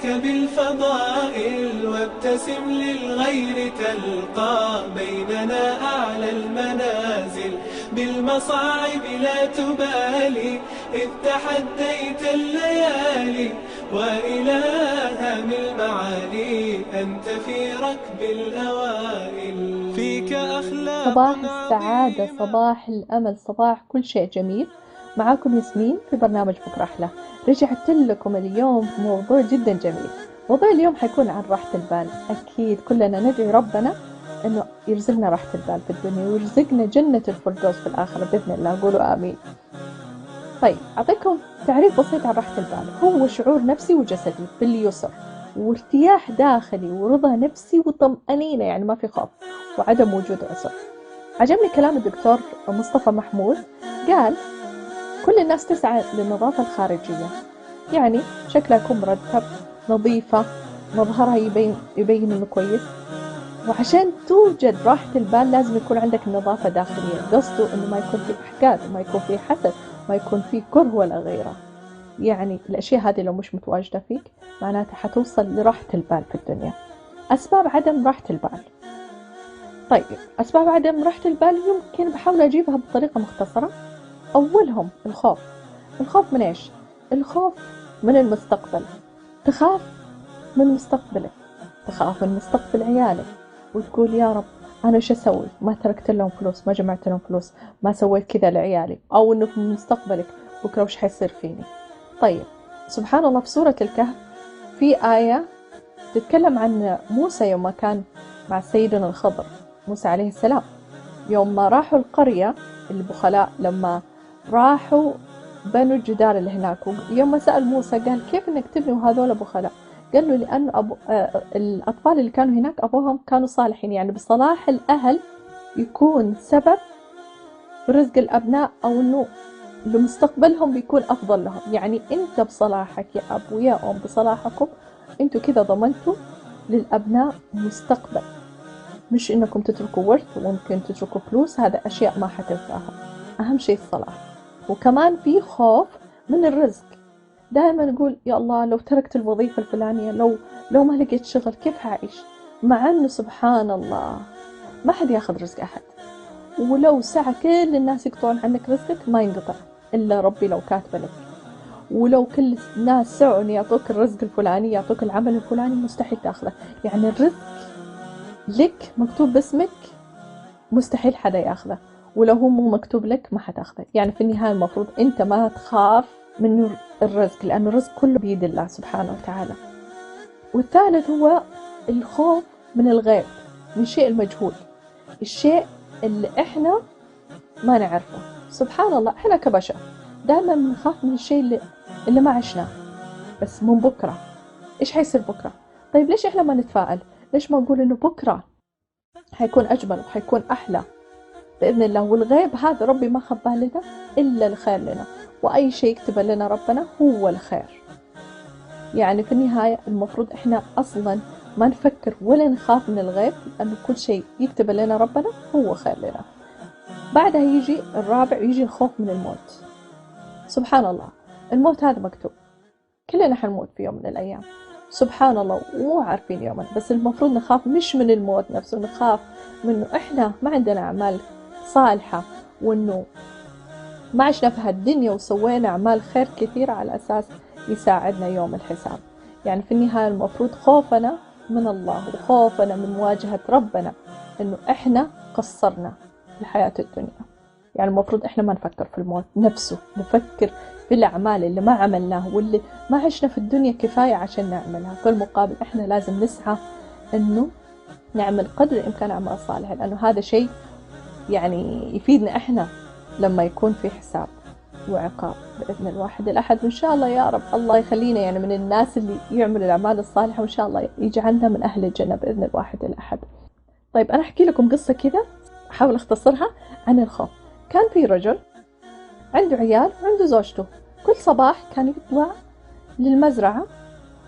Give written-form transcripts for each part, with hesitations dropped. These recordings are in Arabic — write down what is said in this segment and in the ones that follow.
بالفضائل وابتسم للغير تلقى بيننا أعلى المنازل. بالمصاعب لا تبالي إذ تحديت الليالي، وإلهام المعالي أنت في ركب الأوائل. فيك أخلاق صباح السعادة، عظيمة. صباح الأمل، صباح كل شيء جميل. معاكم ياسمين في برنامج بكرة أحلى. رجعت لكم اليوم موضوع جدا جميل. موضوع اليوم حيكون عن راحة البال. أكيد كلنا ندعي ربنا أنه يرزقنا راحة البال في الدنيا ويرزقنا جنة الفردوس في الآخرة بإذن الله. قولوا آمين. طيب أعطيكم تعريف بسيط عن راحة البال. هو شعور نفسي وجسدي باليسر وارتياح داخلي ورضا نفسي وطمأنينة، يعني ما في خوف وعدم وجود عسر. عجبني كلام الدكتور مصطفى محمود، قال كل الناس تسعى للنظافة الخارجية، يعني شكلها يكون مرتب، نظيفة، مظهرها يبين إنه كويس. وعشان توجد راحة البال لازم يكون عندك نظافة داخلية. قصده إنه ما يكون في أحقاد، ما يكون في حسد، ما يكون في كره ولا غيره. يعني الأشياء هذه لو مش متواجدة فيك معناتها حتوصل لراحة البال في الدنيا. أسباب عدم راحة البال. طيب أسباب عدم راحة البال يمكن بحاول أجيبها بطريقة مختصرة. أولهم الخوف. الخوف من إيش؟ الخوف من المستقبل. تخاف من مستقبلك، تخاف من مستقبل عيالك وتقول يا رب أنا إيش أسوي؟ ما تركت لهم فلوس، ما جمعت لهم فلوس، ما سويت كذا لعيالي، أو إنه في مستقبلك بكرة وش حيصير فيني. طيب سبحان الله في سورة الكهف في آية تتكلم عن موسى يوم ما كان مع سيدنا الخضر، موسى عليه السلام، يوم ما راحوا القرية البخلاء، لما راحوا بنوا الجدار اللي هناك، يوم ما سأل موسى قال كيف انك تبني وهذول بخلاء؟ قال له لأن الأطفال اللي كانوا هناك أبوهم كانوا صالحين، يعني بصلاح الأهل يكون سبب في رزق الأبناء، أو إنه لمستقبلهم بيكون أفضل لهم. يعني أنت بصلاحك يا أب ويا أم، بصلاحكم أنتوا كذا ضمنتوا للأبناء مستقبل، مش إنكم تتركوا ورث وممكن تتركوا فلوس، هذا أشياء ما حتنفعهم. أهم شيء الصلاح. وكمان في خوف من الرزق. دائما نقول يا الله لو تركت الوظيفة الفلانية، لو ما لقيت شغل كيف هعيش؟ مع أنه سبحان الله ما حد ياخذ رزق أحد، ولو سعى كل الناس يقطعون عنك رزقك ما ينقطع إلا ربي لو كاتبه لك. ولو كل الناس سعوا أن يعطوك الرزق الفلاني، يعطوك العمل الفلاني، مستحيل تاخذه. يعني الرزق لك مكتوب باسمك، مستحيل حدا ياخذه، ولو هو مو مكتوب لك ما حتاخذه. يعني في النهاية المفروض أنت ما تخاف من الرزق، لأن الرزق كله بيد الله سبحانه وتعالى. والثالث هو الخوف من الغيب، من الشيء المجهول، الشيء اللي إحنا ما نعرفه. سبحان الله إحنا كبشر دائما بنخاف من الشيء اللي ما عشناه، بس من بكرة إيش حيصير بكرة. طيب ليش إحنا ما نتفائل؟ ليش ما نقول إنه بكرة حيكون أجمل وحيكون أحلى بإذن الله؟ والغيب هذا ربي ما خباه لنا إلا الخير لنا، وأي شيء يكتب لنا ربنا هو الخير. يعني في النهاية المفروض إحنا أصلا ما نفكر ولا نخاف من الغيب، لأنه كل شيء يكتب لنا ربنا هو خير لنا. بعدها يجي الرابع، يجي الخوف من الموت. سبحان الله الموت هذا مكتوب، كلنا حنموت في يوم من الأيام، سبحان الله، مو عارفين يوما. بس المفروض نخاف مش من الموت نفسه، نخاف منه إحنا ما عندنا أعمال صالحة، وإنه ما عشنا في هالدنيا وسوينا أعمال خير كثيرة على أساس يساعدنا يوم الحساب. يعني في النهاية المفروض خوفنا من الله وخوفنا من مواجهة ربنا إنه إحنا قصرنا في الحياة الدنيا. يعني المفروض إحنا ما نفكر في الموت نفسه، نفكر في الأعمال اللي ما عملناها واللي ما عشنا في الدنيا كفاية عشان نعملها. في المقابل إحنا لازم نسعى إنه نعمل قدر الإمكان أعمال صالحة، لأنه هذا شيء يعني يفيدنا إحنا لما يكون في حساب وعقاب بإذن الواحد الأحد. وإن شاء الله يا رب الله يخلينا يعني من الناس اللي يعملوا الأعمال الصالحة، وإن شاء الله يجعلنا من أهل الجنة بإذن الواحد الأحد. طيب أنا أحكي لكم قصة كذا أحاول أختصرها عن الخوف. كان في رجل عنده عيال وعنده زوجته، كل صباح كان يطلع للمزرعة،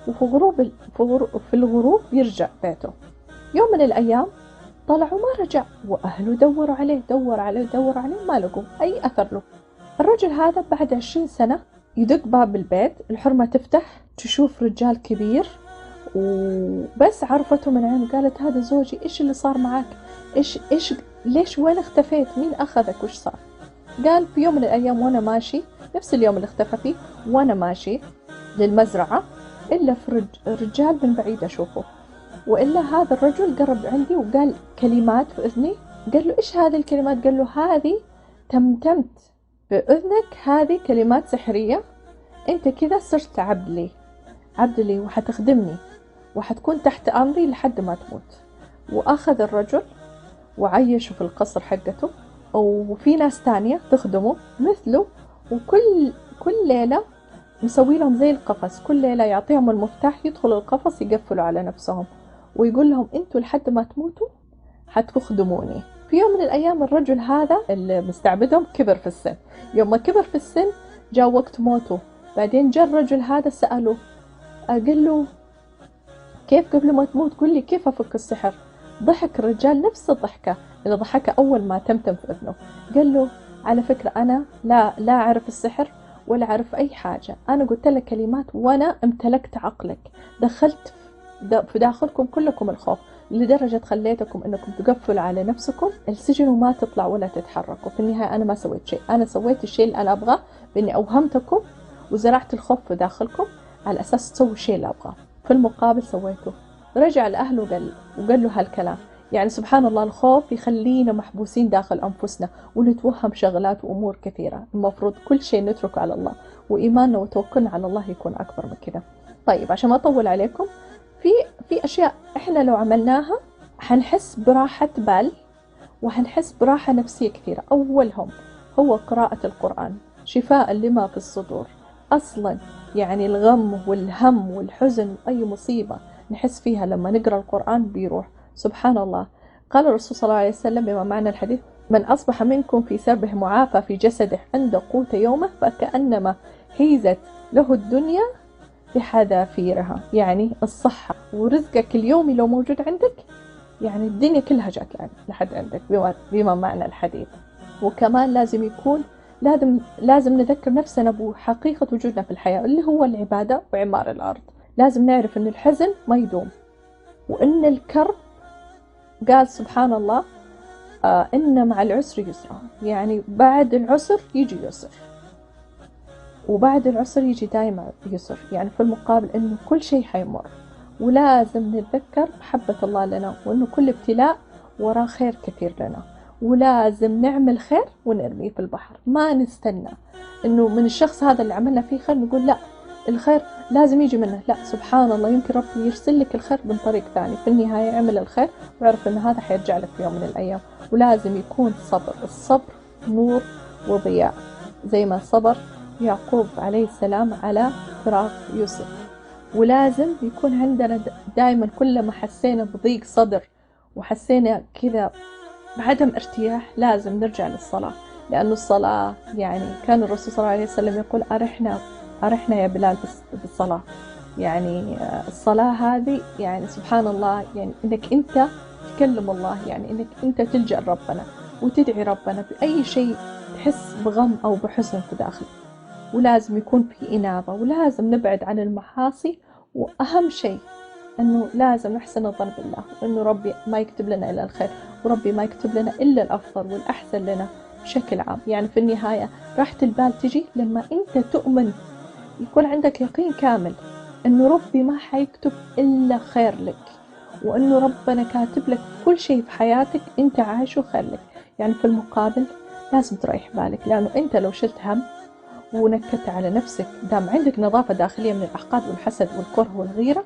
في الغروب يرجع بيته. يوم من الأيام طلع وما رجع، وأهله دوروا عليه ما لقوا أي أثر له. الرجل هذا بعد 20 سنة يدق باب البيت، الحرمة تفتح تشوف رجال كبير وبس عرفته من عين وقالت هذا زوجي، إيش اللي صار معك؟ إيش ليش وين اختفيت؟ مين أخذك؟ وإيش صار؟ قال في يوم من الأيام وأنا ماشي، نفس اليوم اللي اختفى فيه، وأنا ماشي للمزرعة إلا في رجال من بعيد أشوفه، وإلا هذا الرجل قرب عندي وقال كلمات في إذني. قال له إيش هذه الكلمات؟ قال له هذه تمتمت في أذنك، هذه كلمات سحرية، أنت كذا صرت عبد لي وحتخدمني وحتكون تحت أمري لحد ما تموت. وأخذ الرجل وعيشه في القصر حقته، وفي ناس تانية تخدمه مثله، كل ليلة مسوي لهم زي القفص، كل ليلة يعطيهم المفتاح يدخلوا القفص يقفلوا على نفسهم ويقول لهم انتوا لحد ما تموتوا حتخدموني. في يوم من الأيام الرجل هذا اللي مستعبدهم كبر في السن، يوم ما كبر في السن جاء وقت موته. بعدين جاء الرجل هذا سأله، قال له كيف قبل ما تموت قل لي كيف أفك السحر؟ ضحك الرجال نفس الضحكة اللي ضحكها أول ما تمتم في إذنه. قال له على فكرة أنا لا أعرف السحر ولا أعرف أي حاجة، أنا قلت لك كلمات وأنا امتلكت عقلك، دخلت في داخلكم كلكم الخوف لدرجة خليتكم أنكم تقفلوا على نفسكم السجن وما تطلع ولا تتحركوا. في النهاية أنا ما سويت شيء، أنا سويت الشيء اللي أنا أبغاه بإني أوهمتكم وزرعت الخوف في داخلكم على أساس تسوي الشيء اللي أبغاه، في المقابل سويته. رجع لأهله وقال له هالكلام. يعني سبحان الله الخوف يخلينا محبوسين داخل أنفسنا ونتوهم شغلات وأمور كثيرة، المفروض كل شيء نتركه على الله، وإيماننا وتوكلنا على الله يكون أكبر من كده. طيب عشان ما أطول عليكم، في أشياء إحنا لو عملناها حنحس براحة بال وحنحس براحة نفسية كثيرة. أولهم هو قراءة القرآن، شفاء لما في الصدور. أصلا يعني الغم والهم والحزن أي مصيبة نحس فيها لما نقرأ القرآن بيروح. سبحان الله، قال الرسول صلى الله عليه وسلم بما معنى الحديث: من أصبح منكم في سربه معافى في جسده عند قوت يومه فكأنما حيزت له الدنيا بحذافيرها. يعني الصحة ورزقك اليومي لو موجود عندك، يعني الدنيا كلها جات لحد عندك بما معنى الحديث. وكمان لازم نذكر نفسنا بحقيقة وجودنا في الحياة اللي هو العبادة وعمار الأرض. لازم نعرف أن الحزن ما يدوم، وأن الكرب قال سبحان الله إن مع العسر يسرا، يعني بعد العسر يجي يسر، وبعد العسر يجي دائما يسر. يعني في المقابل إنه كل شيء حيمر، ولازم نتذكر محبة الله لنا، وإنه كل ابتلاء وراه خير كثير لنا، ولازم نعمل خير ونرميه في البحر. ما نستنى إنه من الشخص هذا اللي عملنا فيه خير نقول لا الخير لازم يجي منه، لا سبحان الله يمكن ربي يرسل لك الخير من طريق ثاني. في النهاية اعمل الخير واعرف إن هذا حيرجع لك في يوم من الأيام. ولازم يكون صبر، الصبر نور وضياء، زي ما صبر يعقوب عليه السلام على فراق يوسف. ولازم يكون عندنا دائما كل ما حسينا بضيق صدر وحسينا كذا بعدم ارتياح لازم نرجع للصلاة، لأنه الصلاة يعني كان الرسول صلى الله عليه وسلم يقول أرحنا يا بلال بالصلاة. يعني الصلاة هذه يعني سبحان الله، يعني إنك أنت تكلم الله، يعني إنك أنت تلجأ ربنا وتدعي ربنا بأي شيء تحس بغم أو بحزن في داخلك. ولازم يكون في إنابة، ولازم نبعد عن المحاصي، وأهم شيء أنه لازم نحسن الظن بالله، وأنه ربي ما يكتب لنا إلا الخير، وربي ما يكتب لنا إلا الأفضل والأحسن لنا بشكل عام. يعني في النهاية راحة البال تجي لما أنت تؤمن، يكون عندك يقين كامل أنه ربي ما حيكتب إلا خير لك، وأنه ربنا كاتب لك كل شيء في حياتك أنت عايشه خير لك. يعني في المقابل لازم تريح بالك، لأنه أنت لو شلت هم ونكدت على نفسك دام عندك نظافة داخلية من الأحقاد والحسد والكره والغيرة،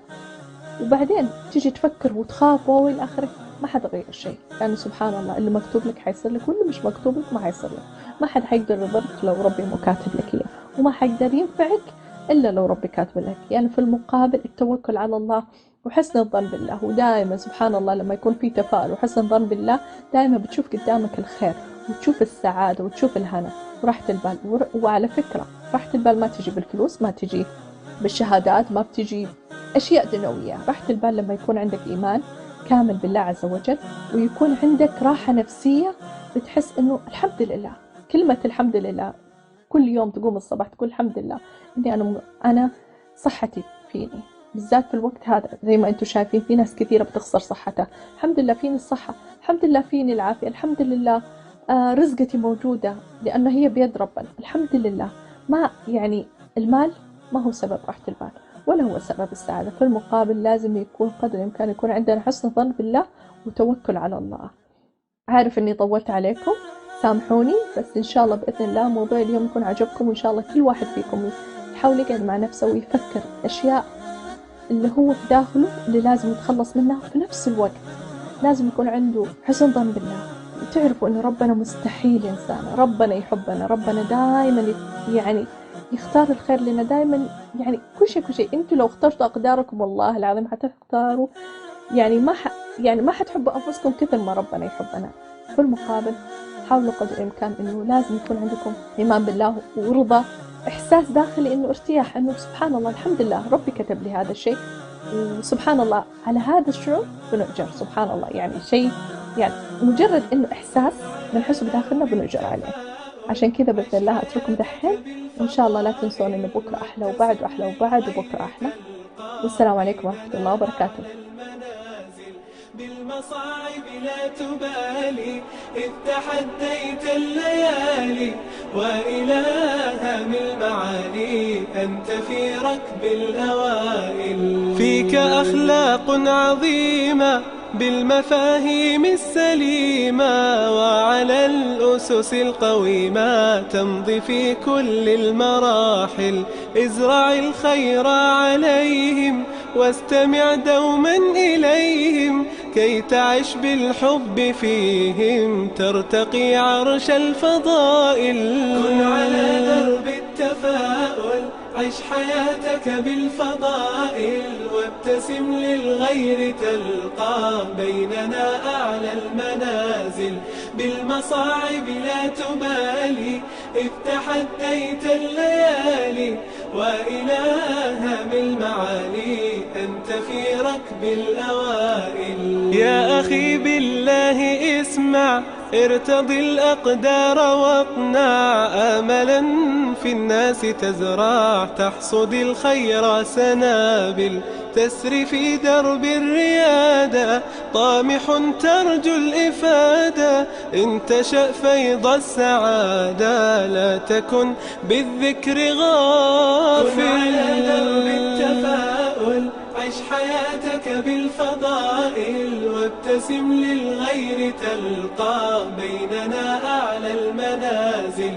وبعدين تيجي تفكر وتخاف والى آخره، ما حتغير شيء. يعني سبحان الله اللي مكتوب لك حيصير لك، واللي مش مكتوب لك ما حيصير لك. ما حد حيقدر يضرك لو ربي مو كاتب لك إياه، وما حيقدر ينفعك إلا لو ربي كاتب لك. يعني في المقابل التوكل على الله وحسن الظن بالله. ودائما سبحان الله لما يكون في تفاؤل وحسن الظن بالله دائما بتشوف قدامك الخير وتشوف السعادة وتشوف الهنا وراحة البال. وعلى فكرة راحة البال ما تجي بالفلوس، ما تجي بالشهادات، ما بتجي أشياء دنيوية. راحة البال لما يكون عندك إيمان كامل بالله عز وجل، ويكون عندك راحة نفسية، بتحس إنه الحمد لله. كلمة الحمد لله كل يوم تقوم الصباح تقول الحمد لله إني أنا صحتي فيني، بالذات في الوقت هذا. زي ما انتم شايفين في ناس كثيرة بتخسر صحتها. الحمد لله فيني الصحة، الحمد لله فيني العافية، الحمد لله رزقتي موجودة لأن هي بيد ربنا، الحمد لله. ما يعني المال ما هو سبب راحة البال ولا هو سبب السعادة. في المقابل لازم يكون قدر الإمكان يكون عندنا حسن ظن بالله وتوكل على الله. عارف إني طولت عليكم، سامحوني، بس إن شاء الله بإذن الله موضوع اليوم يكون عجبكم، وإن شاء الله كل واحد فيكم يحاول يقعد مع نفسه ويفكر أشياء اللي هو في داخله اللي لازم يتخلص منها. في نفس الوقت لازم يكون عنده حسن ظن بالله، وتعرفوا إن ربنا مستحيل إنسان، ربنا يحبنا، ربنا دائما يعني يختار الخير لنا دائما. يعني كل شيء انتوا لو اخترتوا أقداركم والله العظيم حتختاروا، يعني ما حتحبوا أنفسكم كثر ما ربنا يحبنا. في المقابل حاولوا قدر الإمكان إنه لازم يكون عندكم إيمان بالله ورضا، إحساس داخلي إنه ارتياح، إنه سبحان الله الحمد لله ربي كتب لي هذا الشيء، وسبحان الله على هذا الشعور بنؤجر. سبحان الله يعني شيء، يعني مجرد إنه إحساس بنحسه بداخلنا بنؤجر عليه. عشان كذا بإذن الله أترككم دحين، وإن شاء الله لا تنسون إن بكرة أحلى وبعد وأحلى وبعد وبكرة أحلى. والسلام عليكم ورحمة الله وبركاته. بالمصاعب لا تبالي إذ تحديت الليالي، وإلى هام المعالي أنت في ركب الأوائل. فيك أخلاق عظيمة بالمفاهيم السليمة، وعلى الأسس القويمة تمضي في كل المراحل. ازرع الخير عليهم واستمع دوما إليهم، كي تعش بالحب فيهم ترتقي عرش الفضائل. كن على درب التفاؤل، عش حياتك بالفضائل، وابتسم للغير تلقى بيننا أعلى المنازل. بالمصاعب لا تبالي إذ تحديت الليالي، وإلى هام المعالي أنت في ركب الأوائل. يا أخي بالله اسمع، ارتضي الأقدار واقنع، آملا في الناس تزرع، تحصد الخير سنابل. تسري في درب الريادة طامح ترجو الإفادة، إن تشأ فيض السعادة لا تكن بالذكر غافل. كن على درب التفاؤل، عش حياتك بالفضائل، وابتسم للغير تلقى بيننا أعلى المنازل.